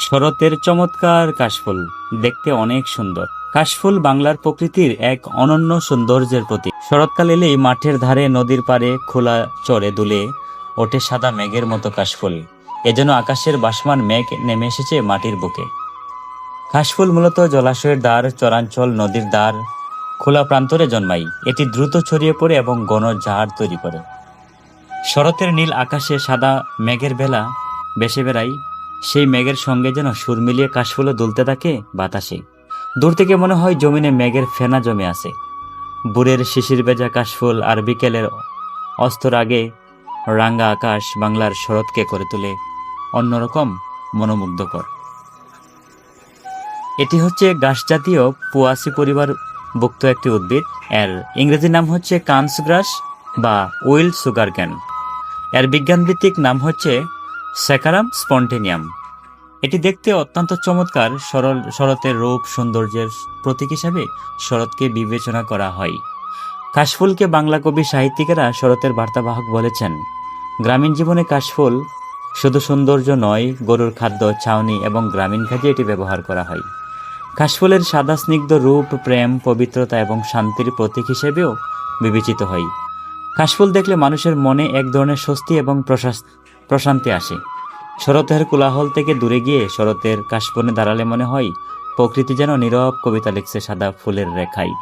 শরতের চমৎকার কাশফুল দেখতে অনেক সুন্দর। কাশফুল বাংলার প্রকৃতির এক অনন্য সৌন্দর্যের প্রতীক। শরৎকাল এলেই মাঠের ধারে, নদীর পাড়ে খোলা চরে দুলে ওঠে সাদা মেঘের মতো কাশফুল। এজন্য আকাশের ভাসমান মেঘ নেমে এসেছে মাটির বুকে। কাশফুল মূলত জলাশয়ের দ্বার, চরাঞ্চল, নদীর দ্বার, খোলা প্রান্তরে জন্মায়। এটি দ্রুত ছড়িয়ে পড়ে এবং ঘন ঝাড় তৈরি করে। শরতের নীল আকাশে সাদা মেঘের বেলা ভেসে বেড়ায়। সেই মেঘের সঙ্গে যেন সুর মিলিয়ে কাশফুলও দুলতে থাকে বাতাসে। দূর থেকে মনে হয় জমিনে মেঘের ফেনা জমে আছে। ভোরের শিশির ভেজা কাশফুল আর বিকেলের অস্তর আগে রাঙ্গা আকাশ বাংলার শরৎকে করে তোলে অন্যরকম মনোমুগ্ধকর। এটি হচ্ছে ঘাস জাতীয় পোয়াসি পরিবারভুক্ত একটি উদ্ভিদ। এর ইংরেজি নাম হচ্ছে কানস গ্রাস বা উইল্ড সুগার ক্যান। এর বিজ্ঞানভিত্তিক নাম হচ্ছে স্যাকারাম স্পন্টেনিয়াম। এটি দেখতে অত্যন্ত চমৎকার। শরতের রূপ সৌন্দর্যের প্রতীক হিসাবে শরৎকে বিবেচনা করা হয়। কাশফুলকে বাংলা কবি সাহিত্যিকেরা শরতের বার্তাবাহক বলেছেন। গ্রামীণ জীবনে কাশফুল শুধু সৌন্দর্য নয়, গরুর খাদ্য, ছাউনি এবং গ্রামীণ কাজে এটি ব্যবহার করা হয়। কাশফুলের সাদা স্নিগ্ধ রূপ প্রেম, পবিত্রতা এবং শান্তির প্রতীক হিসেবেও বিবেচিত হয়। কাশফুল দেখলে মানুষের মনে এক ধরনের স্বস্তি এবং প্রশান্তি আসে। শরতের কোলাহল থেকে দূরে গিয়ে শরতের কাশবনে দাঁড়ালে মনে হয় প্রকৃতি যেন নীরব কবিতা লিখছে সাদা ফুলের রেখায়।